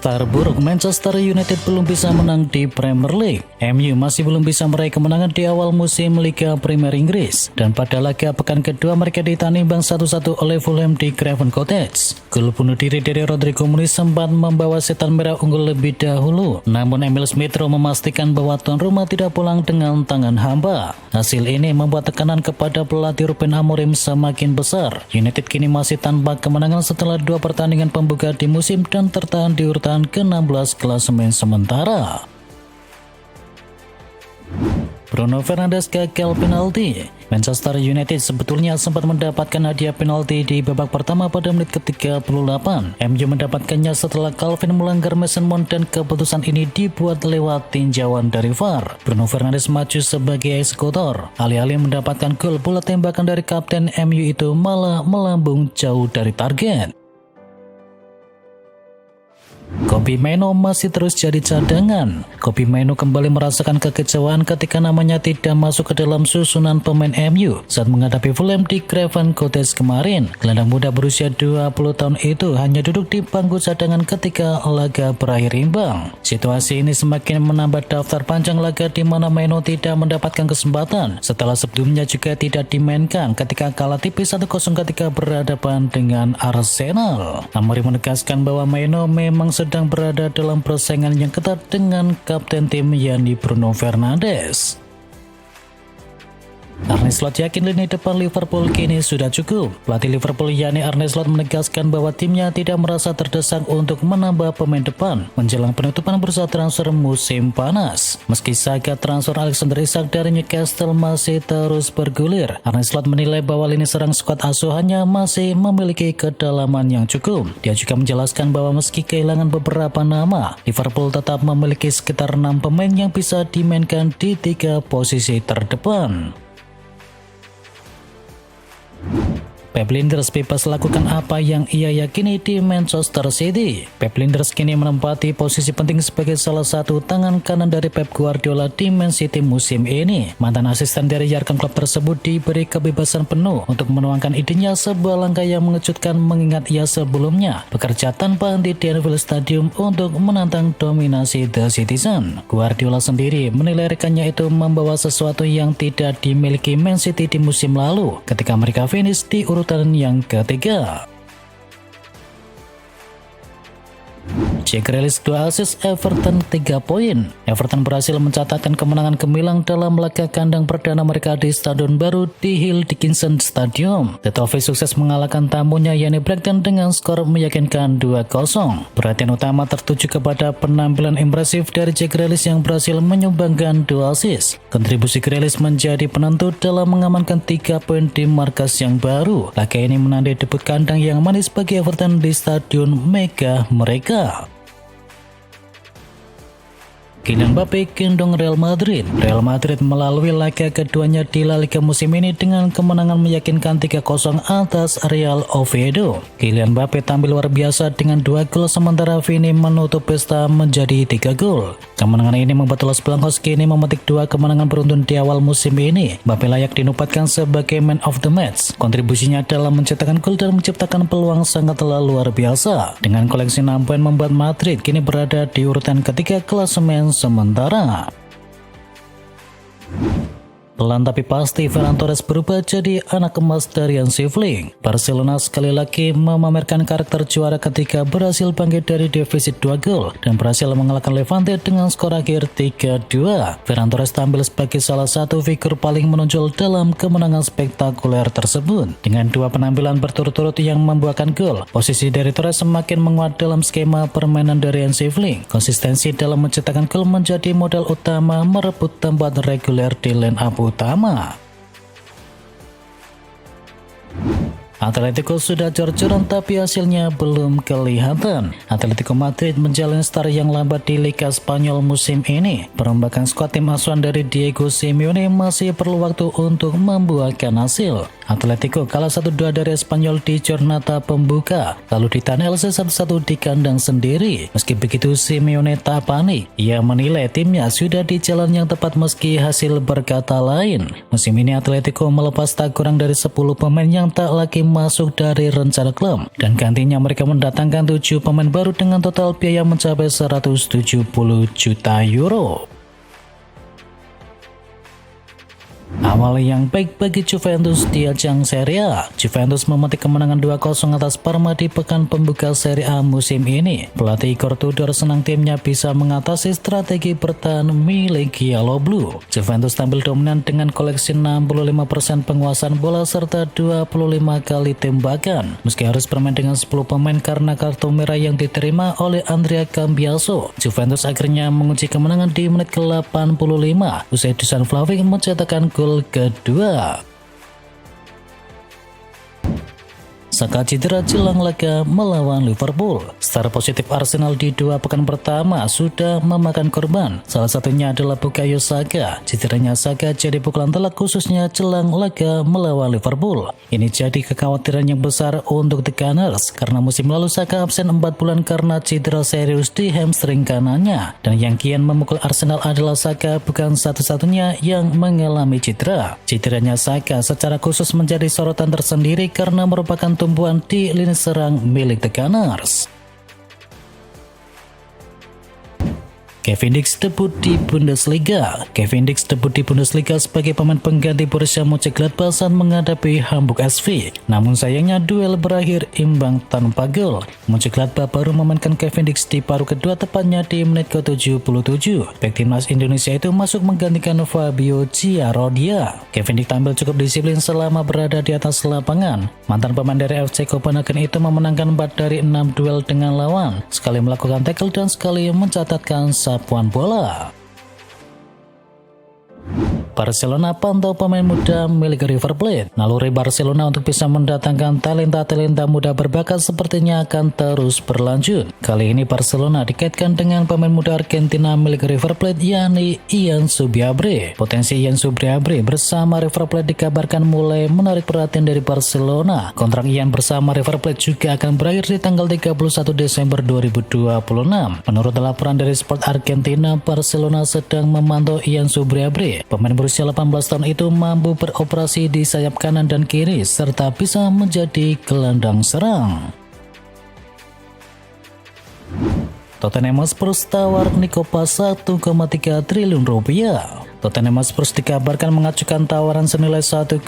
Kabar buruk, Manchester United belum bisa menang di Premier League. MU masih belum bisa meraih kemenangan di awal musim Liga Premier Inggris. Dan pada laga pekan kedua mereka ditanding imbang 1-1 oleh Fulham di Craven Cottage. Gol bunuh diri dari Rodrigo Muniz sempat membawa setan merah unggul lebih dahulu. Namun Emil Smith Rowe memastikan bahwa tuan rumah tidak pulang dengan tangan hampa. Hasil ini membuat tekanan kepada pelatih Ruben Amorim semakin besar. United kini masih tanpa kemenangan setelah 2 pertandingan pembuka di musim dan tertahan di urutan ke-16 klasemen sementara. Bruno Fernandes gagal penalti. Manchester United sebetulnya sempat mendapatkan hadiah penalti di babak pertama pada menit ke-38. MU mendapatkannya setelah Calvin melanggar Mason Mount dan keputusan ini dibuat lewat tinjauan dari VAR. Bruno Fernandes maju sebagai eksekutor. Alih-alih mendapatkan gol, bola tembakan dari kapten MU itu malah melambung jauh dari target. Kobbie Mainoo masih terus jadi cadangan. Kobbie Mainoo kembali merasakan kekecewaan ketika namanya tidak masuk ke dalam susunan pemain MU saat menghadapi Fulham di Craven Cottage kemarin. Gelandang muda berusia 20 tahun itu hanya duduk di bangku cadangan ketika laga berakhir imbang. Situasi ini semakin menambah daftar panjang laga di mana Mainoo tidak mendapatkan kesempatan setelah sebelumnya juga tidak dimainkan ketika kalah tipis 1-0 ketika berhadapan dengan Arsenal. Amorim menegaskan bahwa Mainoo memang sedang berada dalam persaingan yang ketat dengan kapten tim yakni Bruno Fernandes. Arne Slot yakin lini depan Liverpool kini sudah cukup. Pelatih Liverpool yakni Arne Slot menegaskan bahwa timnya tidak merasa terdesak untuk menambah pemain depan menjelang penutupan bursa transfer musim panas. Meski saga transfer Alexander Isak dari Newcastle masih terus bergulir, Arne Slot menilai bahwa lini serang skuad asuhannya masih memiliki kedalaman yang cukup. Dia juga menjelaskan bahwa meski kehilangan beberapa nama, Liverpool tetap memiliki sekitar 6 pemain yang bisa dimainkan di 3 posisi terdepan. Pep Linders bebas lakukan apa yang ia yakini di Manchester City. Pep Linders kini menempati posisi penting sebagai salah satu tangan kanan dari Pep Guardiola di Man City musim ini. Mantan asisten dari Jurgen Klopp tersebut diberi kebebasan penuh untuk menuangkan idenya, sebuah langkah yang mengejutkan mengingat ia sebelumnya bekerja tanpa henti di Anfield Stadium untuk menantang dominasi The Citizen. Guardiola sendiri menilai rekannya itu membawa sesuatu yang tidak dimiliki Man City di musim lalu ketika mereka finish di urutan yang ketiga. Jack Grealish 2 assist, Everton 3 poin. Everton berhasil mencatatkan kemenangan gemilang dalam laga kandang perdana mereka di stadion baru di Hill Dickinson Stadium. The Toffees sukses mengalahkan tamunya yakni Brighton dengan skor meyakinkan 2-0. Perhatian utama tertuju kepada penampilan impresif dari Jack Grealish yang berhasil menyumbangkan 2 assist. Kontribusi Grealish menjadi penentu dalam mengamankan 3 poin di markas yang baru. Laga ini menandai debut kandang yang manis bagi Everton di stadion megah mereka. Kylian Mbappe gendong Real Madrid. Real Madrid melalui laga keduanya di La Liga musim ini dengan kemenangan meyakinkan 3-0 atas Real Oviedo. Kylian Mbappe tampil luar biasa dengan 2 gol sementara Vini menutup pesta menjadi 3 gol. Kemenangan ini membuat Los Blancos kini memetik 2 kemenangan beruntun di awal musim ini. Mbappe layak dinobatkan sebagai man of the match. Kontribusinya dalam mencetakkan gol dan menciptakan peluang sangatlah luar biasa. Dengan koleksi 6 poin membuat Madrid kini berada di urutan ketiga klasemen sementara. Pelan tapi pasti Ferran Torres berubah jadi anak emas dari Hansi Flick. Barcelona sekali lagi memamerkan karakter juara ketika berhasil bangkit dari defisit 2 gol dan berhasil mengalahkan Levante dengan skor akhir 3-2. Ferran Torres tampil sebagai salah satu figur paling menonjol dalam kemenangan spektakuler tersebut. Dengan 2 penampilan berturut-turut yang membuahkan gol, posisi dari Torres semakin menguat dalam skema permainan dari Hansi Flick. Konsistensi dalam mencetakkan gol menjadi modal utama merebut tempat reguler di line up utama. Atletico sudah jor-joran tapi hasilnya belum kelihatan. Atletico Madrid menjalani start yang lambat di Liga Spanyol musim ini. Perombakan skuad tim asuhan dari Diego Simeone masih perlu waktu untuk membuahkan hasil. Atletico kalah 1-2 dari Espanyol di jornada pembuka, lalu ditahan LC 1-1 di kandang sendiri. Meski begitu, Simeone tak panik. Ia menilai timnya sudah di jalan yang tepat meski hasil berkata lain. Musim ini Atletico melepas tak kurang dari 10 pemain yang tak lagi masuk dari rencana klub, dan gantinya mereka mendatangkan 7 pemain baru dengan total biaya mencapai 170 juta euro. Awal yang baik bagi Juventus di ajang Serie A. Juventus memetik kemenangan 2-0 atas Parma di pekan pembuka Serie A musim ini. Pelatih Igor Tudor senang timnya bisa mengatasi strategi bertahan milik Yellow Blue. Juventus tampil dominan dengan koleksi 65% penguasaan bola serta 25 kali tembakan. Meski harus bermain dengan 10 pemain karena kartu merah yang diterima oleh Andrea Cambiaso, Juventus akhirnya mengunci kemenangan di menit ke-85 usai Dusan Vlahovic mencetakkan gol kedua. Saka cedera jelang laga melawan Liverpool. Secara positif Arsenal di 2 pekan pertama sudah memakan korban. Salah satunya adalah Bukayo Saka. Cederanya Saka jadi pukulan telak khususnya jelang laga melawan Liverpool. Ini jadi kekhawatiran yang besar untuk The Gunners karena musim lalu Saka absen 4 bulan karena cedera serius di hamstring kanannya. Dan yang kian memukul Arsenal adalah Saka bukan satu-satunya yang mengalami cedera. Cederanya Saka secara khusus menjadi sorotan tersendiri karena merupakan tumpuan di lini serang milik The Gunners. Kevin Dix debut di Bundesliga. Kevin Dix debut di Bundesliga sebagai pemain pengganti Borussia Mönchengladbach saat menghadapi Hamburg SV. Namun sayangnya duel berakhir imbang tanpa gol. Mönchengladbach baru memainkan Kevin Dix di paruh kedua tepatnya di menit ke-77. Bek timnas Indonesia itu masuk menggantikan Fabio Giarrodia. Kevin Dix tampil cukup disiplin selama berada di atas lapangan. Mantan pemain dari FC Copenhagen itu memenangkan 4 dari 6 duel dengan lawan. Sekali melakukan tackle dan sekali mencatatkan sapuan bola. Barcelona pantau pemain muda milik River Plate. Naluri Barcelona untuk bisa mendatangkan talenta-talenta muda berbakat sepertinya akan terus berlanjut. Kali ini Barcelona dikaitkan dengan pemain muda Argentina milik River Plate yakni Ian Subiabre. Potensi Ian Subiabre bersama River Plate dikabarkan mulai menarik perhatian dari Barcelona. Kontrak Ian bersama River Plate juga akan berakhir di tanggal 31 Desember 2026. Menurut laporan dari Sport Argentina, Barcelona sedang memantau Ian Subiabre. Pemain berusia 18 tahun itu mampu beroperasi di sayap kanan dan kiri serta bisa menjadi gelandang serang. Tottenham Hotspur tawar Nico Paz 1,3 triliun rupiah. Tottenham Hotspur dikabarkan mengajukan tawaran senilai 1,3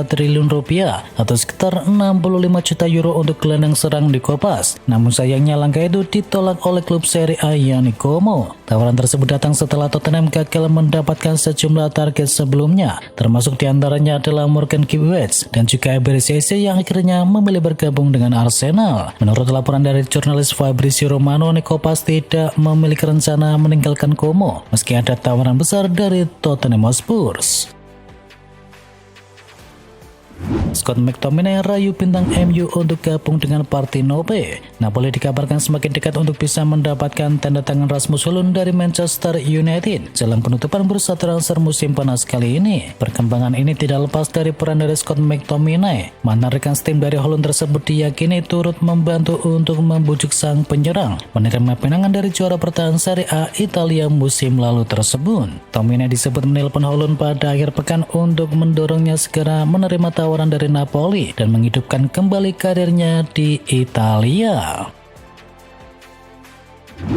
triliun rupiah atau sekitar 65 juta euro untuk gelandang serang Nico Paz. Namun sayangnya langkah itu ditolak oleh klub Serie A yakni Como. Tawaran tersebut datang setelah Tottenham gagal mendapatkan sejumlah target sebelumnya, termasuk diantaranya adalah Morgan Gibbs dan juga Ebery Eze yang akhirnya memilih bergabung dengan Arsenal. Menurut laporan dari jurnalis Fabrizio Romano, Nico Paz tidak memiliki rencana meninggalkan Como meski ada tawaran besar dari Tottenham Hotspur. Scott McTominay rayu bintang MU untuk gabung dengan Partenope. Napoli dikabarkan semakin dekat untuk bisa mendapatkan tanda tangan Rasmus Højlund dari Manchester United jelang penutupan bursa transfer musim panas kali ini. Perkembangan ini tidak lepas dari peran dari Scott McTominay. Mantan rekan tim dari Højlund tersebut diyakini turut membantu untuk membujuk sang penyerang menerima pinangan dari juara bertahan Serie A Italia musim lalu tersebut. Tominay disebut menelpon Højlund pada akhir pekan untuk mendorongnya segera menerima tawaran dari Napoli dan menghidupkan kembali karirnya di Italia.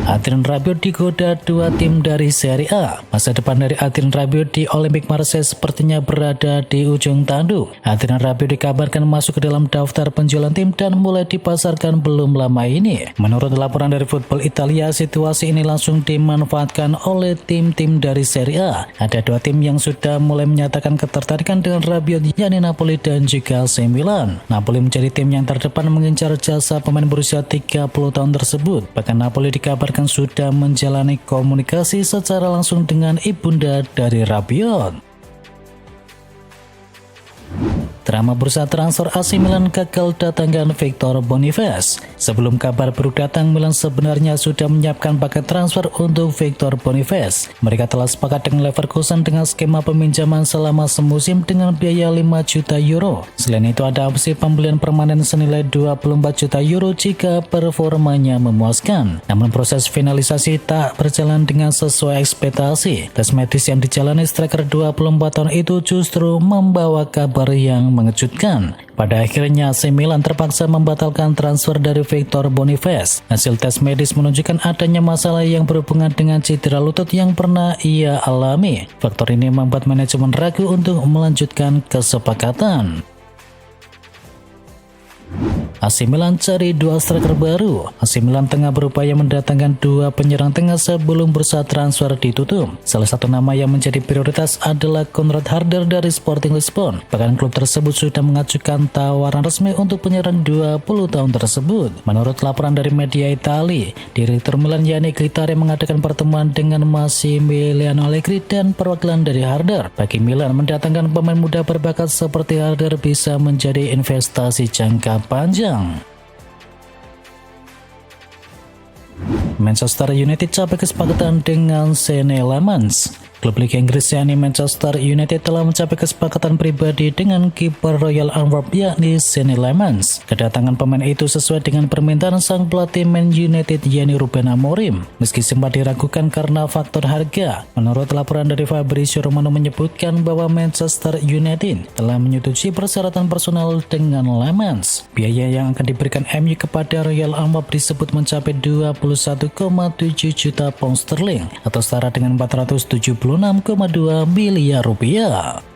Adrien Rabiot digoda 2 tim dari Serie A. Masa depan dari Adrien Rabiot di Olympique Marseille sepertinya berada di ujung tanduk. Adrien Rabiot dikabarkan masuk ke dalam daftar penjualan tim dan mulai dipasarkan belum lama ini. Menurut laporan dari Football Italia, situasi ini langsung dimanfaatkan oleh tim-tim dari Serie A. Ada 2 tim yang sudah mulai menyatakan ketertarikan dengan Rabiot, yakni Napoli dan juga AC Milan. Napoli menjadi tim yang terdepan mengincar jasa pemain berusia 30 tahun tersebut. Bahkan Napoli dikabarkan sudah menjalani komunikasi secara langsung dengan ibunda dari Rabiot. Drama bursa transfer AC Milan gagal datangkan Victor Boniface. Sebelum kabar buruk datang, Milan sebenarnya sudah menyiapkan paket transfer untuk Victor Boniface. Mereka telah sepakat dengan Leverkusen dengan skema peminjaman selama semusim dengan biaya 5 juta euro. Selain itu ada opsi pembelian permanen senilai 24 juta euro jika performanya memuaskan. Namun proses finalisasi tak berjalan dengan sesuai ekspektasi. Tes medis yang dijalani striker 24 tahun itu justru membawa kabar yang mengejutkan. Pada akhirnya AC Milan terpaksa membatalkan transfer dari Victor Boniface. Hasil tes medis menunjukkan adanya masalah yang berhubungan dengan cedera lutut yang pernah ia alami. Faktor ini membuat manajemen ragu untuk melanjutkan kesepakatan. AC Milan cari dua striker baru. AC Milan tengah berupaya mendatangkan dua penyerang tengah sebelum bursa transfer ditutup. Salah satu nama yang menjadi prioritas adalah Konrad Harder dari Sporting Lisbon. Bahkan klub tersebut sudah mengajukan tawaran resmi untuk penyerang 20 tahun tersebut. Menurut laporan dari media Italia, Direktur Milan Yannick Glitari mengadakan pertemuan dengan Massimiliano Allegri dan perwakilan dari Harder. Bagi Milan, mendatangkan pemain muda berbakat seperti Harder bisa menjadi investasi jangka panjang. Manchester United capai kesepakatan dengan Senne Lammens. Klub Liga Inggris yakni Manchester United telah mencapai kesepakatan pribadi dengan kiper Royal Antwerp yakni Senne Lammens. Kedatangan pemain itu sesuai dengan permintaan sang pelatih Man United yakni Ruben Amorim. Meski sempat diragukan karena faktor harga, menurut laporan dari Fabrizio Romano menyebutkan bahwa Manchester United telah menyetujui persyaratan personal dengan Lammens. Biaya yang akan diberikan MU kepada Royal Antwerp disebut mencapai 21,7 juta pound sterling atau setara dengan 476,2 miliar rupiah.